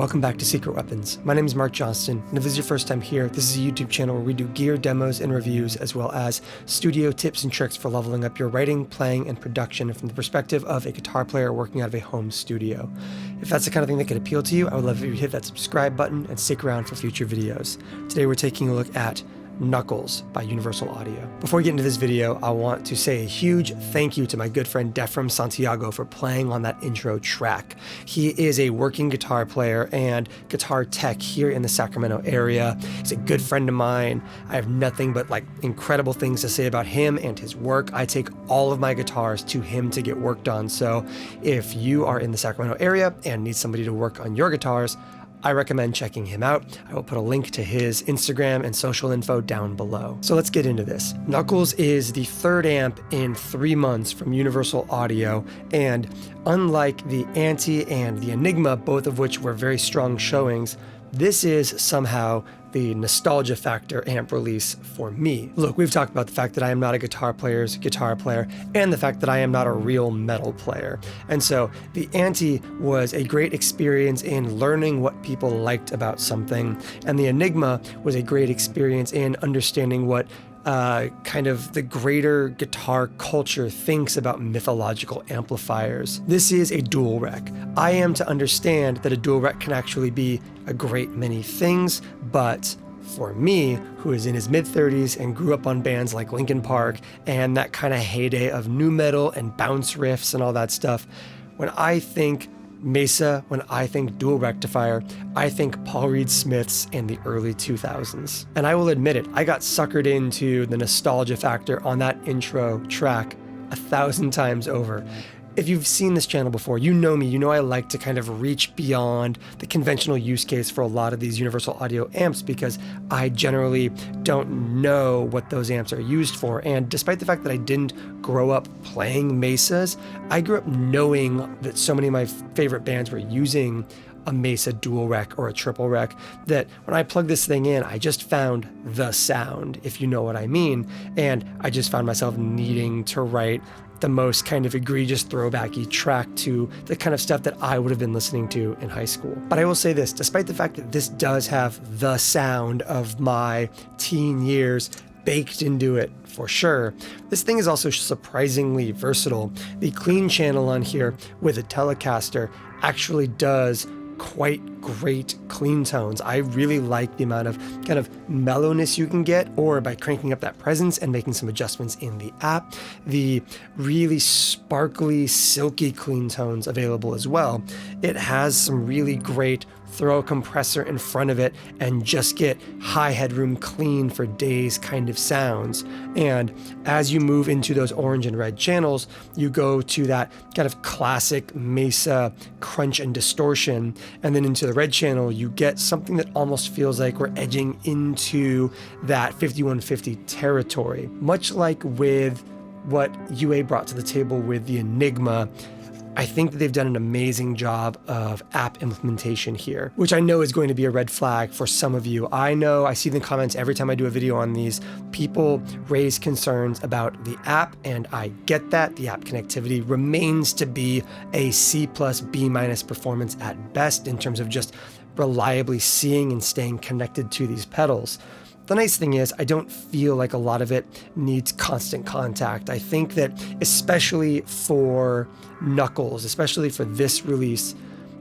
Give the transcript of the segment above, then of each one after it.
Welcome back to Secret Weapons. My name is Mark Johnston, and if this is your first time here, this is a YouTube channel where we do gear demos and reviews, as well as studio tips and tricks for leveling up your writing, playing, and production from the perspective of a guitar player working out of a home studio. If that's the kind of thing that could appeal to you, I would love if you hit that subscribe button and stick around for future videos. Today we're taking a look at Knuckles by Universal Audio. Before we get into this video, I want to say a huge thank you to my good friend Defram Santiago for playing on that intro track. He is a working guitar player and guitar tech here in the Sacramento area. He's a good friend of mine. I have nothing but incredible things to say about him and his work. I take all of my guitars to him to get worked on. So if you are in the Sacramento area and need somebody to work on your guitars, I recommend checking him out. I will put a link to his Instagram and social info down below. So let's get into this. Knuckles is the third amp in 3 months from Universal Audio, and unlike the Anti and the Enigma, both of which were very strong showings, this is somehow the nostalgia factor amp release for me. Look, we've talked about the fact that I am not a guitar player's guitar player and the fact that I am not a real metal player. And so the Anti was a great experience in learning what people liked about something, and the Enigma was a great experience in understanding what kind of the greater guitar culture thinks about mythological amplifiers. This is a dual rec. I am to understand that a dual rec can actually be a great many things, but for me, who is in his mid-30s and grew up on bands like Linkin Park and that kind of heyday of nu metal and bounce riffs and all that stuff, when I think Mesa, when I think dual rectifier, I think Paul Reed Smiths in the early 2000s. And I will admit it, I got suckered into the nostalgia factor on that intro track 1,000 times over. If you've seen this channel before, you know me, you know I like to kind of reach beyond the conventional use case for a lot of these Universal Audio amps because I generally don't know what those amps are used for. And despite the fact that I didn't grow up playing Mesas, I grew up knowing that so many of my favorite bands were using a Mesa dual rec or a triple rec, that when I plugged this thing in, I just found the sound, if you know what I mean. And I just found myself needing to write the most kind of egregious throwbacky track to the kind of stuff that I would have been listening to in high school. But I will say this, despite the fact that this does have the sound of my teen years baked into it for sure, this thing is also surprisingly versatile. The clean channel on here with a Telecaster actually does quite great clean tones. I really like the amount of kind of mellowness you can get, or by cranking up that presence and making some adjustments in the app, the really sparkly, silky clean tones available as well. It has some really great throw a compressor in front of it and just get high headroom clean for days kind of sounds. And as you move into those orange and red channels, you go to that kind of classic Mesa crunch and distortion, and then into the red channel you get something that almost feels like we're edging into that 5150 territory, much like with what UA brought to the table with the Enigma. I think that they've done an amazing job of app implementation here, which I know is going to be a red flag for some of you. I know I see the comments every time I do a video on these. People raise concerns about the app, and I get that. The app connectivity remains to be a C+, B- performance at best in terms of just reliably seeing and staying connected to these pedals. The nice thing is I don't feel like a lot of it needs constant contact. I think that especially for Knuckles, especially for this release,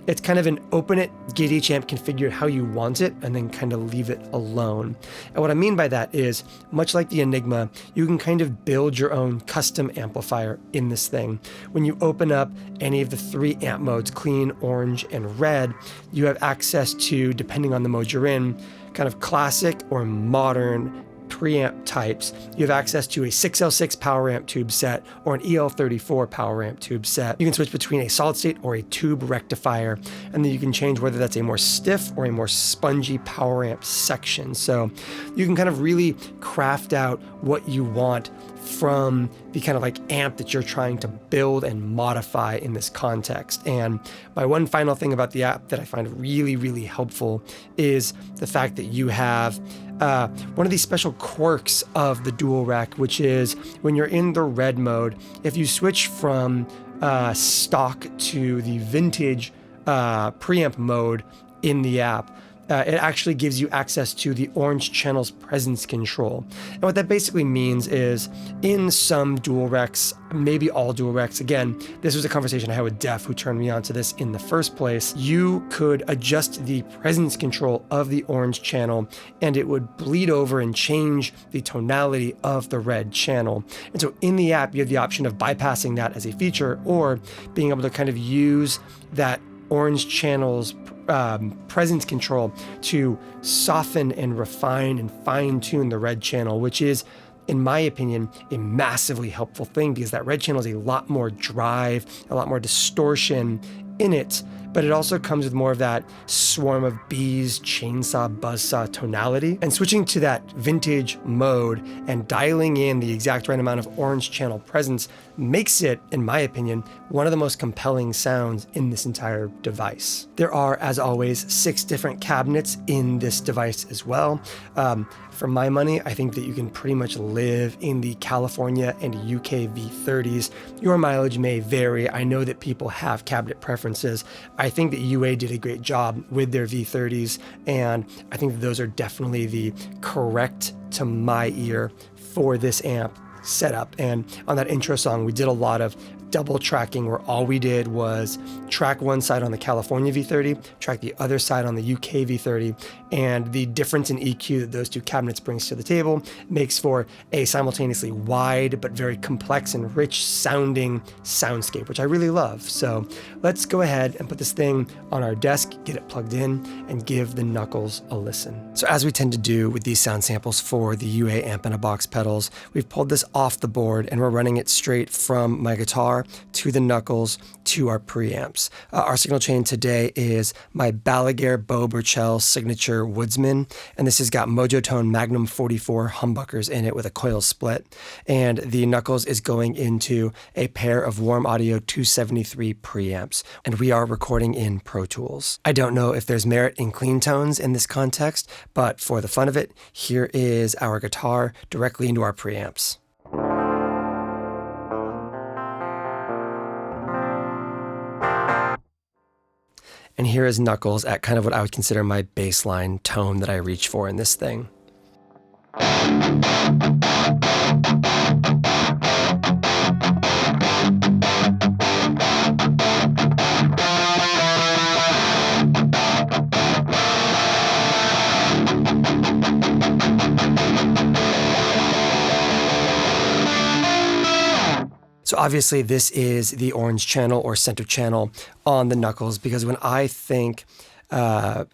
it's kind of an open it, get each amp configured how you want it, and then kind of leave it alone. And what I mean by that is, much like the Enigma, you can kind of build your own custom amplifier in this thing. When you open up any of the 3 amp modes, clean, orange, and red, you have access to, depending on the mode you're in, kind of classic or modern preamp types. You have access to a 6L6 power amp tube set or an EL34 power amp tube set. You can switch between a solid state or a tube rectifier, and then you can change whether that's a more stiff or a more spongy power amp section. So you can kind of really craft out what you want from the kind of like amp that you're trying to build and modify in this context. And my one final thing about the app that I find really, really helpful is the fact that you have one of these special quirks of the dual rec, which is when you're in the red mode, if you switch from stock to the vintage preamp mode in the app, it actually gives you access to the orange channel's presence control. And what that basically means is in some dual recs, maybe all dual recs, again, this was a conversation I had with Def, who turned me on to this in the first place, you could adjust the presence control of the orange channel and it would bleed over and change the tonality of the red channel. And so in the app, you have the option of bypassing that as a feature or being able to kind of use that orange channel's presence control to soften and refine and fine tune the red channel, which is, in my opinion, a massively helpful thing because that red channel is a lot more drive, a lot more distortion in it, but it also comes with more of that swarm of bees, chainsaw, buzzsaw tonality. And switching to that vintage mode and dialing in the exact right amount of orange channel presence makes it, in my opinion, one of the most compelling sounds in this entire device. There are, as always, 6 different cabinets in this device as well. For my money, I think that you can pretty much live in the California and UK V30s. Your mileage may vary. I know that people have cabinet preferences. I think that UA did a great job with their V30s, and I think that those are definitely the correct, to my ear, for this amp setup. And on that intro song, we did a lot of double tracking where all we did was track one side on the California V30, track the other side on the UK V30, and the difference in EQ that those two cabinets brings to the table makes for a simultaneously wide but very complex and rich sounding soundscape, which I really love. So let's go ahead and put this thing on our desk, get it plugged in, and give the Knuckles a listen. So as we tend to do with these sound samples for the UA Amp in a Box pedals, we've pulled this off the board and we're running it straight from my guitar to the Knuckles to our preamps. Our signal chain today is my Balaguer Beau Burchell Signature Woodsman, and this has got Mojotone Magnum 44 humbuckers in it with a coil split, and the Knuckles is going into a pair of Warm Audio 273 preamps, and we are recording in Pro Tools. I don't know if there's merit in clean tones in this context, but for the fun of it, here is our guitar directly into our preamps. And here is Knuckles at kind of what I would consider my baseline tone that I reach for in this thing. So obviously this is the orange channel or center channel on the Knuckles, because when I think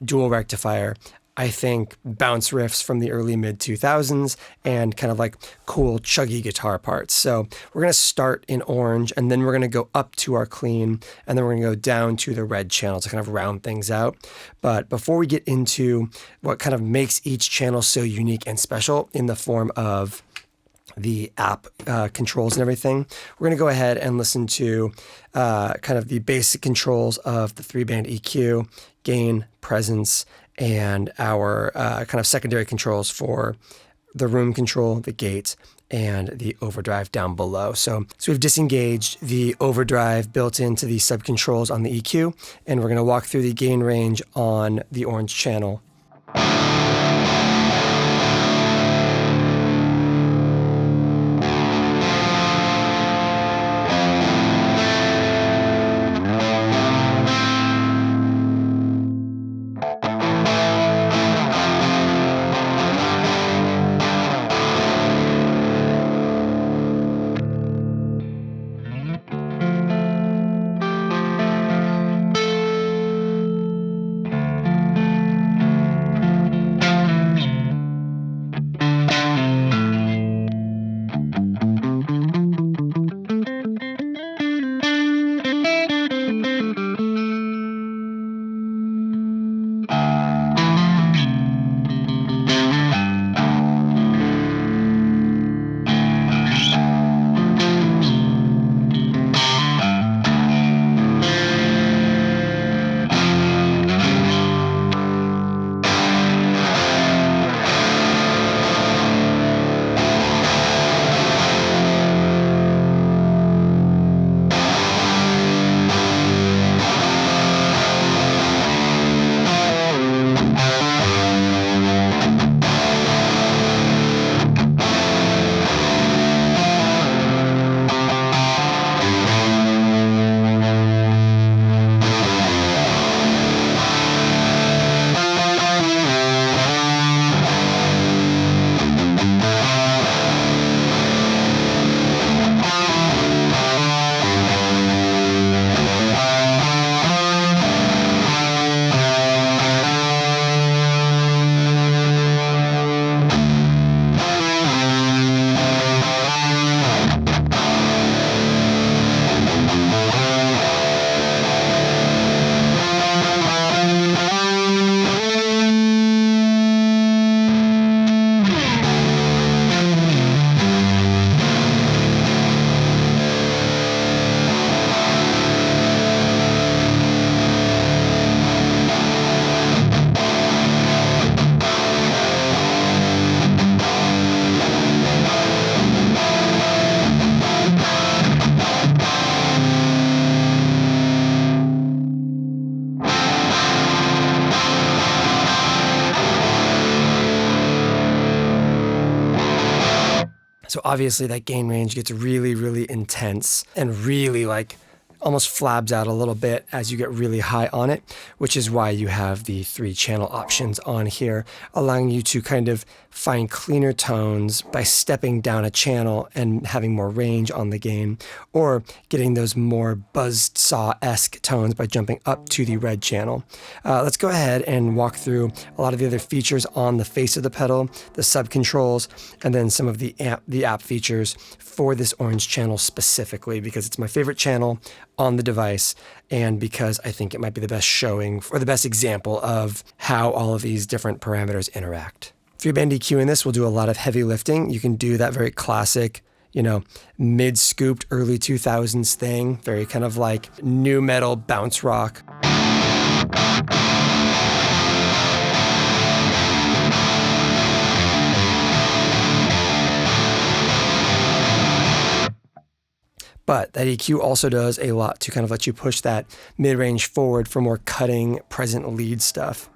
dual rectifier, I think bounce riffs from the early mid 2000s and kind of like cool chuggy guitar parts. So we're going to start in orange and then we're going to go up to our clean and then we're going to go down to the red channel to kind of round things out. But before we get into what kind of makes each channel so unique and special in the form of the app controls and everything, we're going to go ahead and listen to kind of the basic controls of the 3-band EQ, gain, presence, and our kind of secondary controls for the room control, the gate, and the overdrive down below. So we've disengaged the overdrive built into the sub-controls on the EQ, and we're going to walk through the gain range on the orange channel. So obviously that gain range gets really, really intense and really like almost flabs out a little bit as you get really high on it, which is why you have the 3 channel options on here, allowing you to kind of find cleaner tones by stepping down a channel and having more range on the gain, or getting those more buzzsaw-esque tones by jumping up to the red channel. Let's go ahead and walk through a lot of the other features on the face of the pedal, the sub-controls, and then some of the app features for this orange channel specifically, because it's my favorite channel on the device and because I think it might be the best showing or the best example of how all of these different parameters interact. For your band EQ in this, we'll do a lot of heavy lifting. You can do that very classic, mid-scooped early 2000s thing, very kind of like nu metal bounce rock. But that EQ also does a lot to kind of let you push that mid-range forward for more cutting, present lead stuff.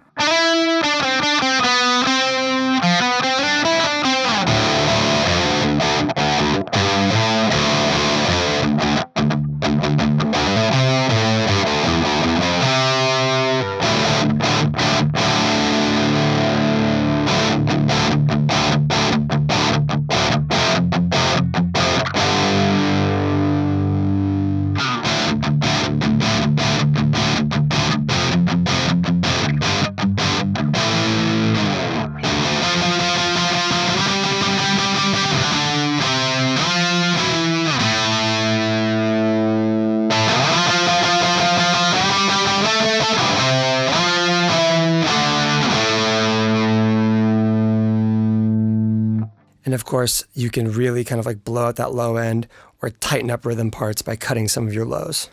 And of course, you can really kind of like blow out that low end or tighten up rhythm parts by cutting some of your lows.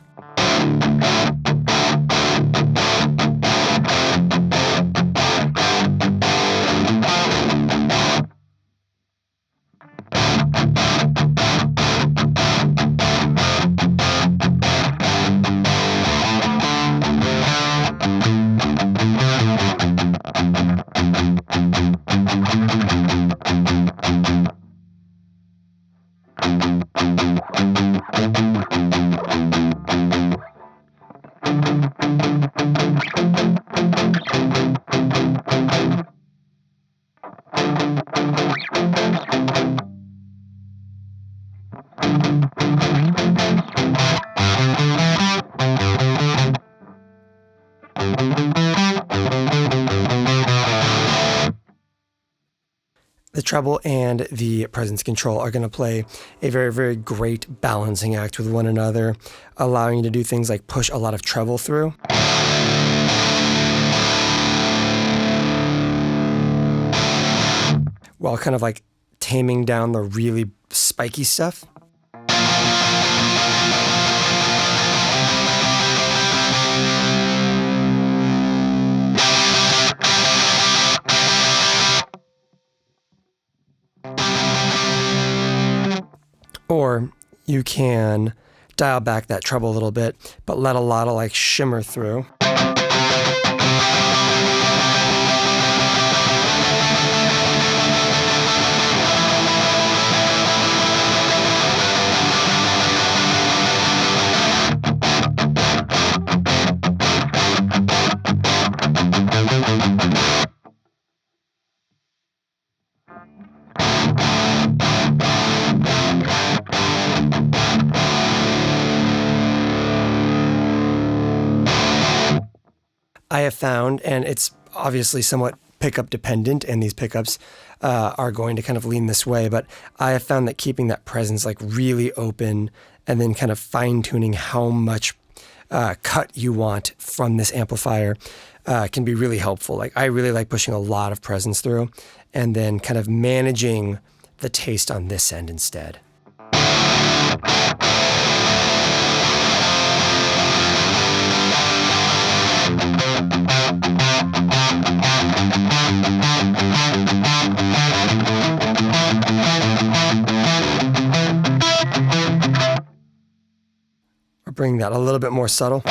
The treble and the presence control are going to play a very, very great balancing act with one another, allowing you to do things like push a lot of treble through. While kind of like taming down the really spiky stuff. Or you can dial back that treble a little bit, but let a lot of like shimmer through. I have found, and it's obviously somewhat pickup dependent, and these pickups are going to kind of lean this way, but I have found that keeping that presence like really open and then kind of fine tuning how much cut you want from this amplifier can be really helpful. Like I really like pushing a lot of presence through and then kind of managing the taste on this end instead. Or bring that a little bit more subtle.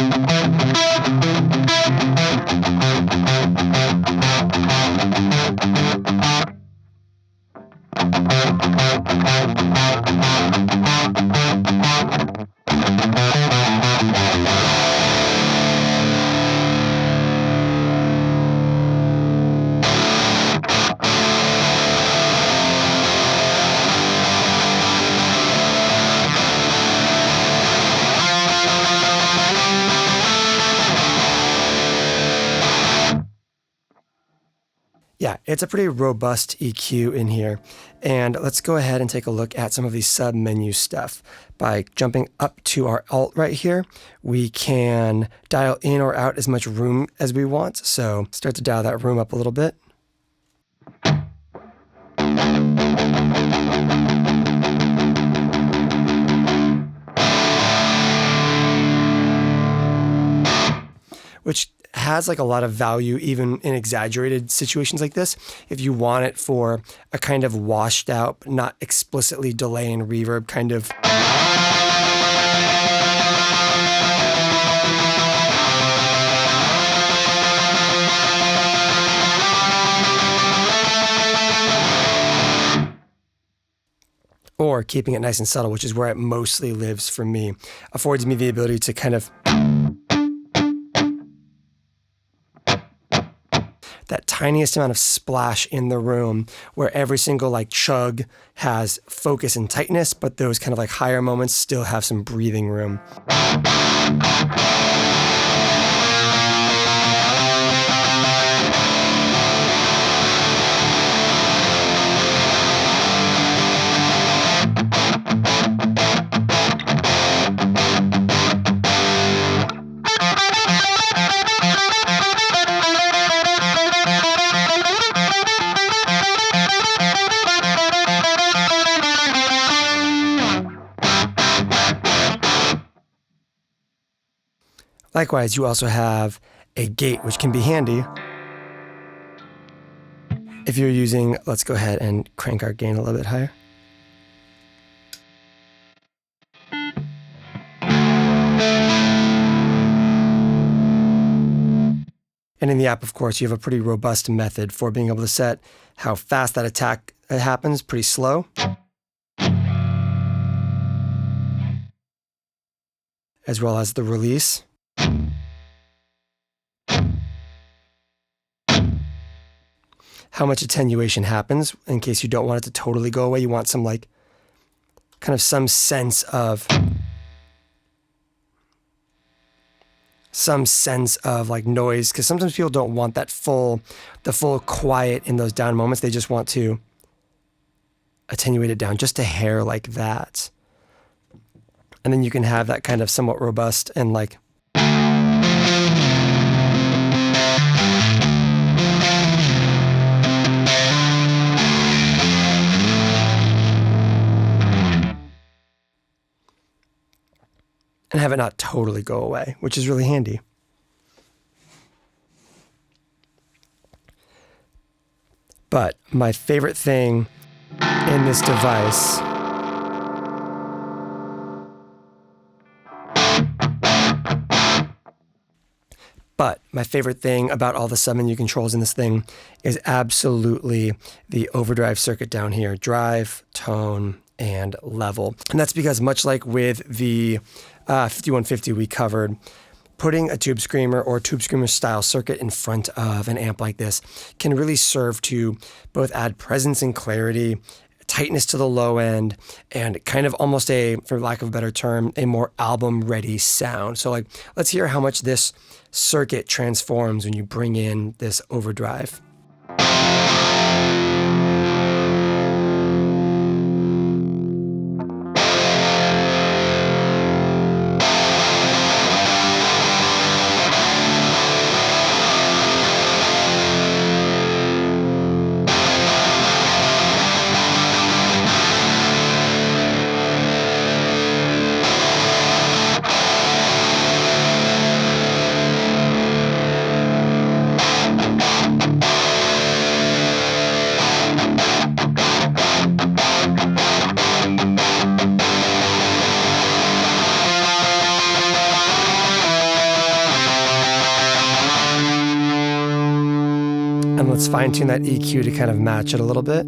Yeah, it's a pretty robust EQ in here. And let's go ahead and take a look at some of these sub-menu stuff. By jumping up to our Alt right here, we can dial in or out as much room as we want. So start to dial that room up a little bit. Which has like a lot of value even in exaggerated situations like this. If you want it for a kind of washed out, but not explicitly delay and reverb kind of. Or keeping it nice and subtle, which is where it mostly lives for me, affords me the ability to kind of that tiniest amount of splash in the room where every single like chug has focus and tightness, but those kind of like higher moments still have some breathing room. Likewise, you also have a gate, which can be handy if you're using, let's go ahead and crank our gain a little bit higher. And in the app, of course, you have a pretty robust method for being able to set how fast that attack happens, pretty slow, as well as the release. How much attenuation happens in case you don't want it to totally go away. You want some like kind of some sense of like noise, because sometimes people don't want the full quiet in those down moments. They just want to attenuate it down just a hair like that. And then you can have that kind of somewhat robust and like and have it not totally go away, which is really handy. But my favorite thing in this device about all the sub-menu controls in this thing is absolutely the overdrive circuit down here. Drive, tone, and level. And that's because much like with the 5150 we covered, putting a tube screamer or tube screamer style circuit in front of an amp like this can really serve to both add presence and clarity, tightness to the low end, and kind of almost for lack of a better term, a more album-ready sound. So like, let's hear how much this circuit transforms when you bring in this overdrive. And let's fine tune that EQ to kind of match it a little bit.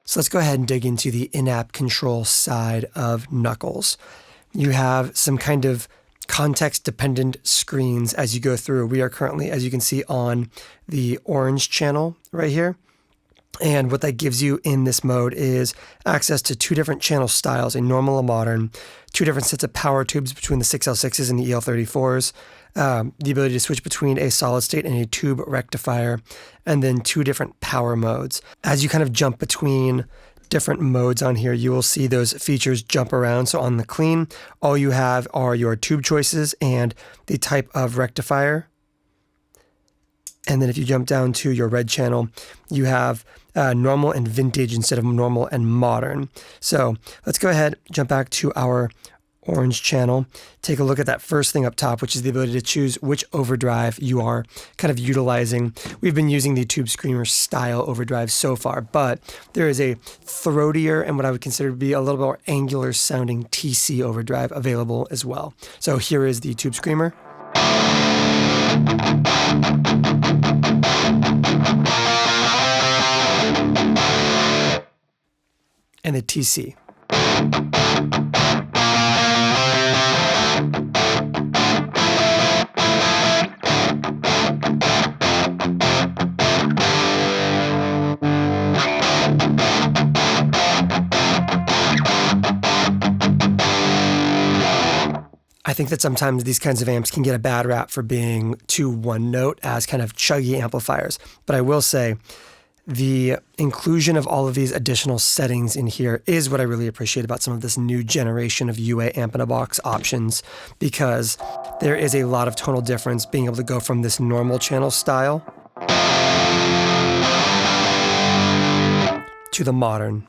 So let's go ahead and dig into the in-app control side of Knuckles. You have some kind of context-dependent screens as you go through. We are currently, as you can see, on the orange channel right here. And what that gives you in this mode is access to two different channel styles, a normal and modern, two different sets of power tubes between the 6L6s and the EL34s, the ability to switch between a solid state and a tube rectifier, and then two different power modes. As you kind of jump between different modes on here, you will see those features jump around. So on the clean, all you have are your tube choices and the type of rectifier. And then if you jump down to your red channel, you have normal and vintage instead of normal and modern. So let's go ahead, jump back to our orange channel, take a look at that first thing up top, which is the ability to choose which overdrive you are kind of utilizing. We've been using the Tube Screamer style overdrive so far, but there is a throatier and what I would consider to be a little bit more angular sounding TC overdrive available as well. So here is the Tube Screamer. And the TC. I think that sometimes these kinds of amps can get a bad rap for being too one note as kind of chuggy amplifiers. But I will say the inclusion of all of these additional settings in here is what I really appreciate about some of this new generation of UA amp-in-a-box options, because there is a lot of tonal difference being able to go from this normal channel style to the modern.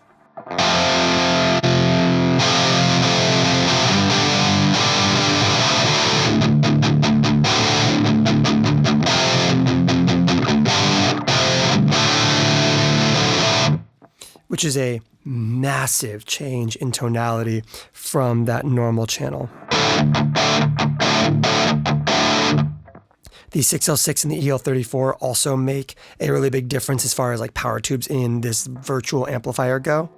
Which is a massive change in tonality from that normal channel. The 6L6 and the EL34 also make a really big difference as far as like power tubes in this virtual amplifier go.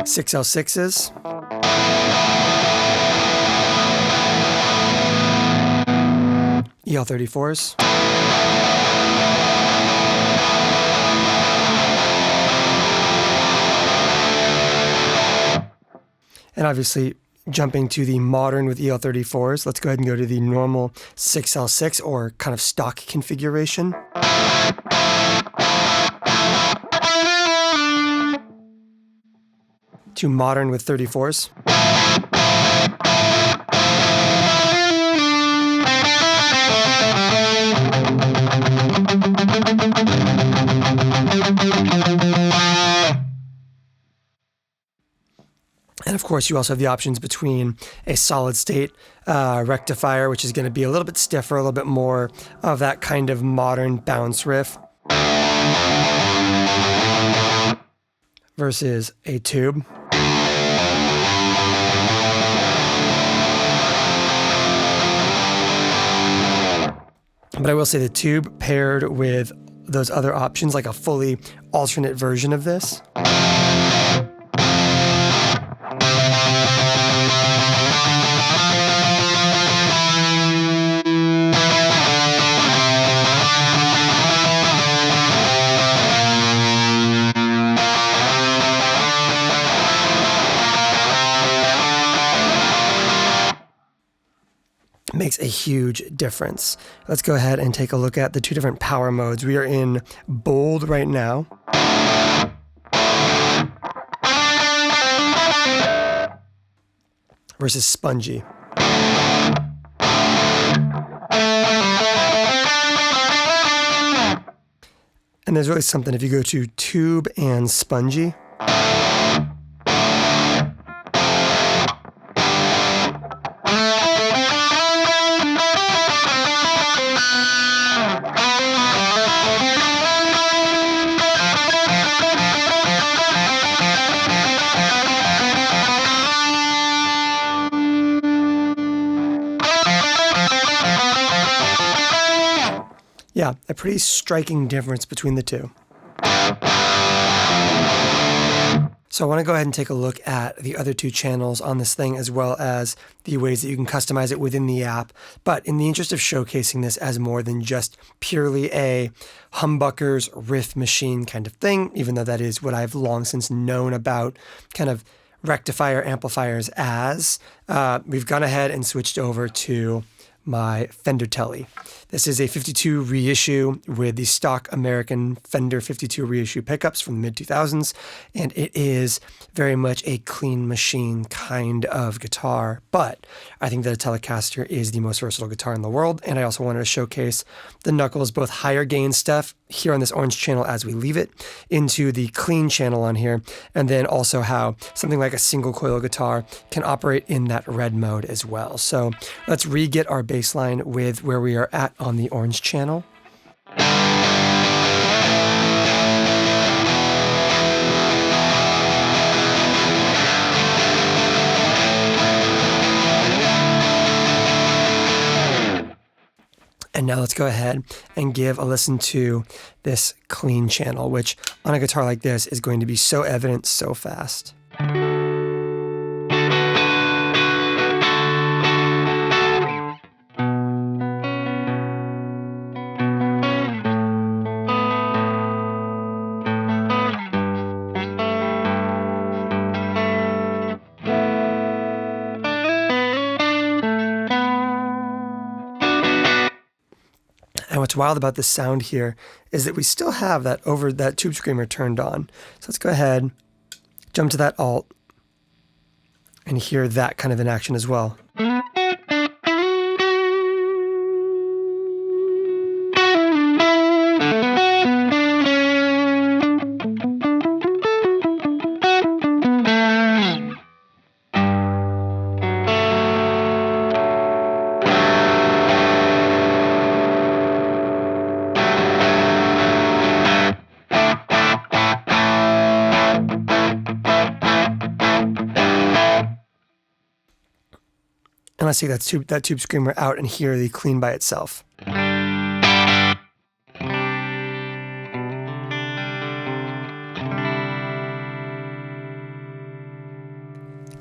Six L6s. EL34s. And obviously jumping to the modern with EL34s, let's go ahead and go to the normal 6L6 or kind of stock configuration. To modern with 34s. And of course, you also have the options between a solid state rectifier, which is going to be a little bit stiffer, a little bit more of that kind of modern bounce riff, versus a tube. But I will say the tube paired with those other options, like a fully alternate version of this, makes a huge difference. Let's go ahead and take a look at the two different power modes. We are in bold right now. Versus spongy. And there's really something if you go to tube and spongy. Yeah, a pretty striking difference between the two. So I want to go ahead and take a look at the other two channels on this thing, as well as the ways that you can customize it within the app. But in the interest of showcasing this as more than just purely a humbuckers riff machine kind of thing, even though that is what I've long since known about kind of rectifier amplifiers as, we've gone ahead and switched over to my Fender Tele. This is a 52 reissue with the stock American Fender 52 reissue pickups from the mid-2000s, and it is very much a clean machine kind of guitar, but I think that a Telecaster is the most versatile guitar in the world, and I also wanted to showcase the Knuckles, both higher gain stuff here on this orange channel as we leave it, into the clean channel on here, and then also how something like a single coil guitar can operate in that red mode as well. So let's re-get our bass line with where we are at on the orange channel. And now let's go ahead and give a listen to this clean channel, which on a guitar like this is going to be so evident so fast. And what's wild about this sound here is that we still have that tube screamer turned on. So let's go ahead, jump to that alt, and hear that kind of in action as well. And let's take that tube screamer out and hear the clean by itself.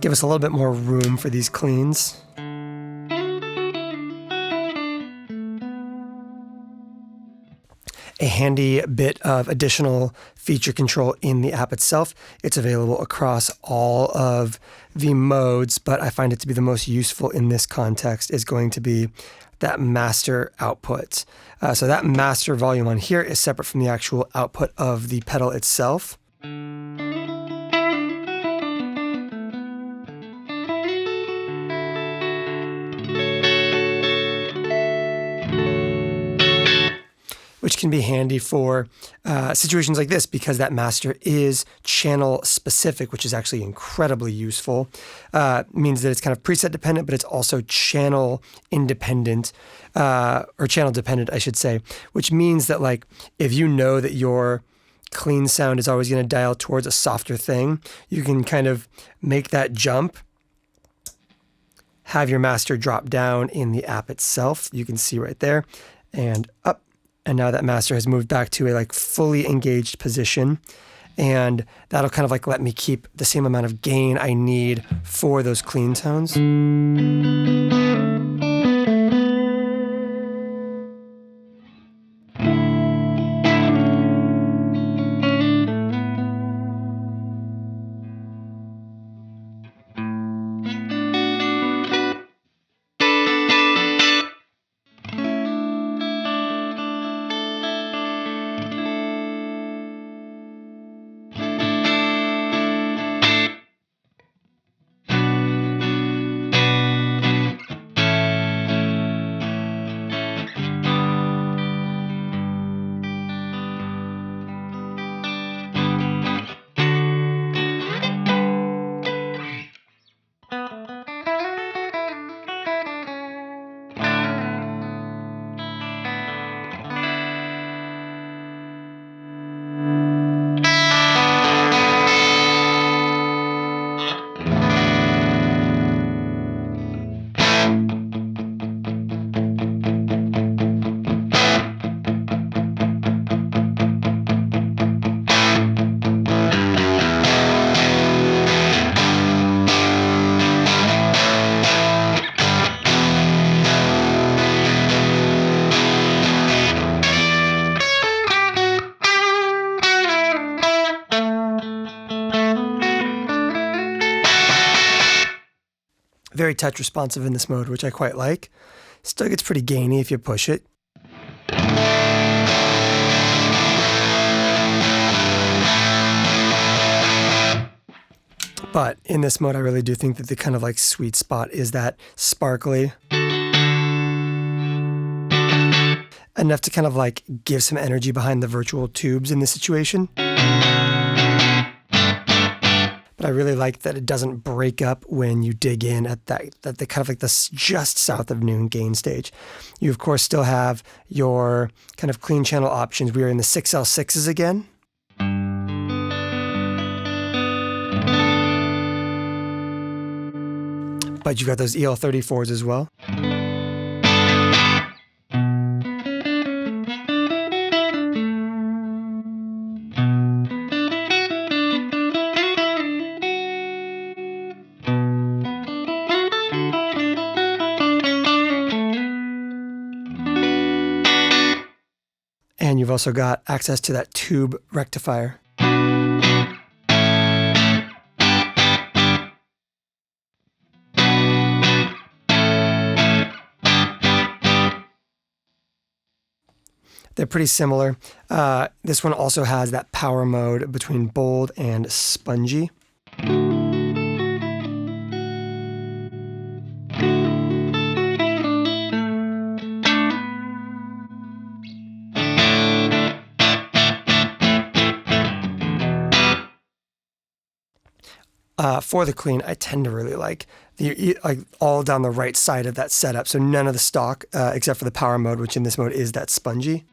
Give us a little bit more room for these cleans. A handy bit of additional feature control in the app itself. It's available across all of the modes, but I find it to be the most useful in this context is going to be that master output. So that master volume on here is separate from the actual output of the pedal itself. Which can be handy for situations like this because that master is channel specific, which is actually incredibly useful. Means that it's kind of preset dependent, but it's also channel independent, or channel dependent, I should say, which means that like if you know that your clean sound is always going to dial towards a softer thing, you can kind of make that jump, have your master drop down in the app itself. You can see right there and up. And now that master has moved back to a like fully engaged position, and that'll kind of like let me keep the same amount of gain I need for those clean tones. Very touch responsive in this mode, which I quite like. Still gets pretty gainy if you push it. But in this mode, I really do think that the kind of like sweet spot is that sparkly. Enough to kind of like give some energy behind the virtual tubes in this situation. But I really like that it doesn't break up when you dig in at the kind of like this just south of noon gain stage. You of course still have your kind of clean channel options. We are in the 6L6s again. But you've got those EL34s as well. And you've also got access to that tube rectifier. They're pretty similar. This one also has that power mode between bold and spongy. For the clean, I tend to really like the all down the right side of that setup. So none of the stock, except for the power mode, which in this mode is that spongy.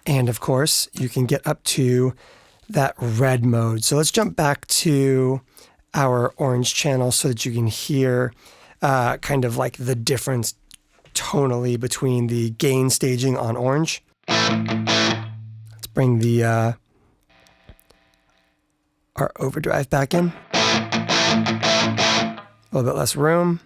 And of course, you can get up to that red mode. So let's jump back to our orange channel so that you can hear kind of like the difference tonally between the gain staging on orange. Let's bring the our overdrive back in. A little bit less room.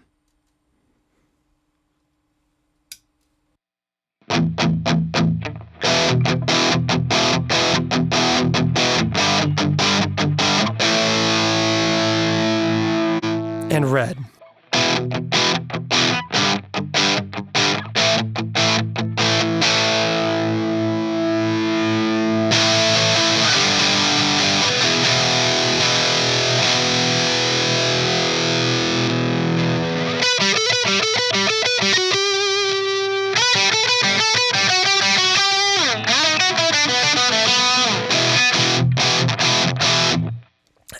And red.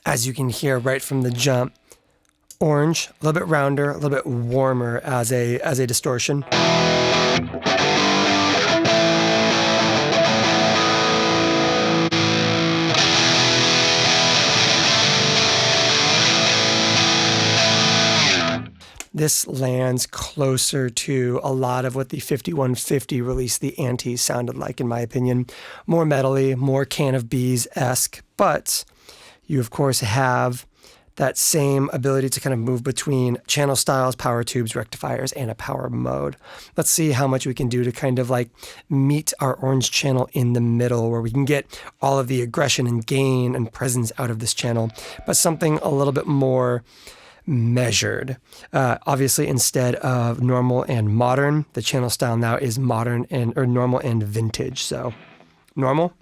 As you can hear right from the jump, orange, a little bit rounder, a little bit warmer as a distortion. This lands closer to a lot of what the 5150 release, the Antis, sounded like, in my opinion. More metally, more Can of Bees-esque, but you of course have that same ability to kind of move between channel styles, power tubes, rectifiers, and a power mode. Let's see how much we can do to kind of like meet our orange channel in the middle, where we can get all of the aggression and gain and presence out of this channel, but something a little bit more measured. Obviously, instead of normal and modern, the channel style now is modern and or normal and vintage. So normal.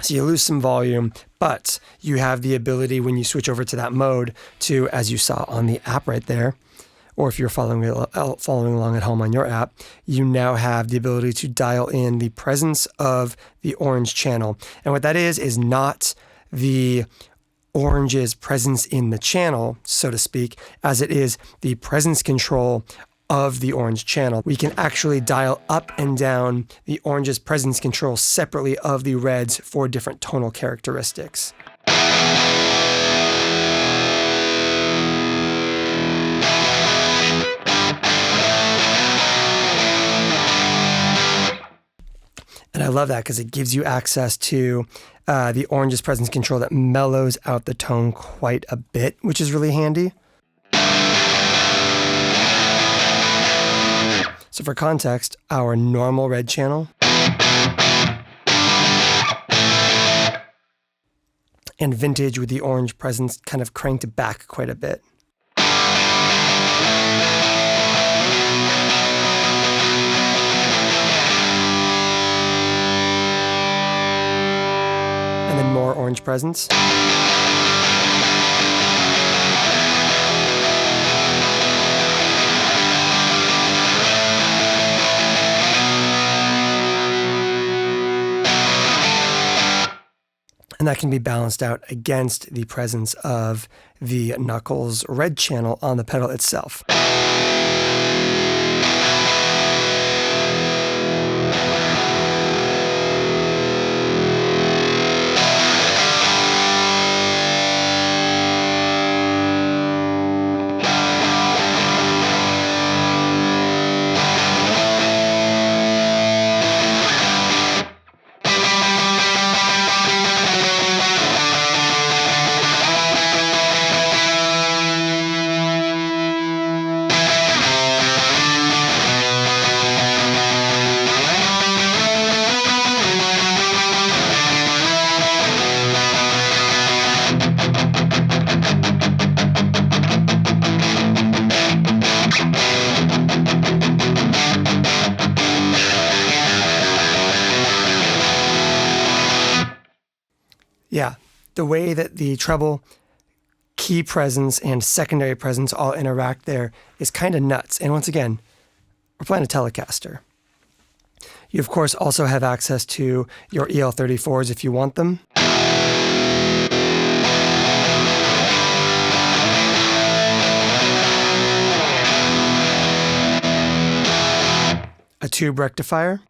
So you lose some volume, but you have the ability when you switch over to that mode to, as you saw on the app right there, or if you're following along at home on your app, you now have the ability to dial in the presence of the orange channel. And what that is not the orange's presence in the channel, so to speak, as it is the presence control of the orange channel. We can actually dial up and down the orange's presence control separately of the reds for different tonal characteristics. love that because it gives you access to the orange's presence control that mellows out the tone quite a bit, which is really handy. So for context, our normal red channel and vintage with the orange presence kind of cranked back quite a bit. And then more orange presence. And that can be balanced out against the presence of the knuckles red channel on the pedal itself. Yeah, the way that the treble key presence and secondary presence all interact there is kind of nuts. And once again, we're playing a Telecaster. You, of course, also have access to your EL34s if you want them. A tube rectifier.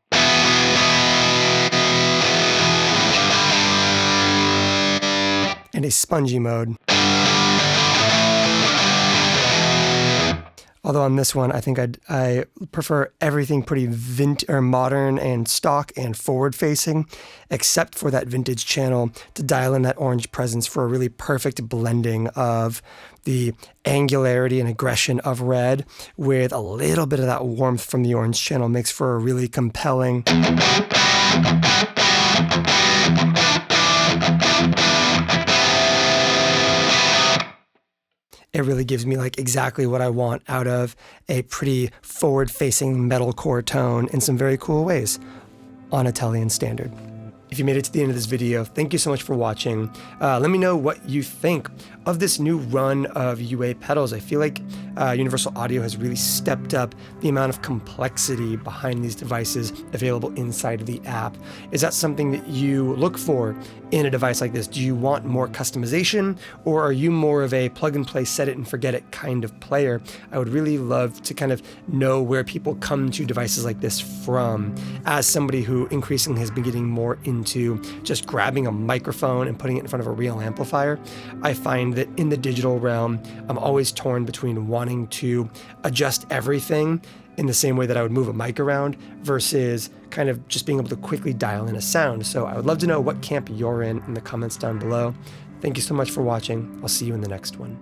And a spongy mode. Although on this one, I think I prefer everything pretty modern and stock and forward-facing, except for that vintage channel to dial in that orange presence for a really perfect blending of the angularity and aggression of red with a little bit of that warmth from the orange channel. Makes for a really compelling it really gives me like exactly what I want out of a pretty forward-facing metalcore tone in some very cool ways on Italian standard. If you made it to the end of this video, thank you so much for watching. Let me know what you think of this new run of UA pedals. I feel like Universal Audio has really stepped up the amount of complexity behind these devices available inside of the app. Is that something that you look for in a device like this? Do you want more customization, or are you more of a plug and play, set it and forget it kind of player? I would really love to kind of know where people come to devices like this from. As somebody who increasingly has been getting more into just grabbing a microphone and putting it in front of a real amplifier, I find that in the digital realm, I'm always torn between wanting to adjust everything in the same way that I would move a mic around versus kind of just being able to quickly dial in a sound. So I would love to know what camp you're in the comments down below. Thank you so much for watching. I'll see you in the next one.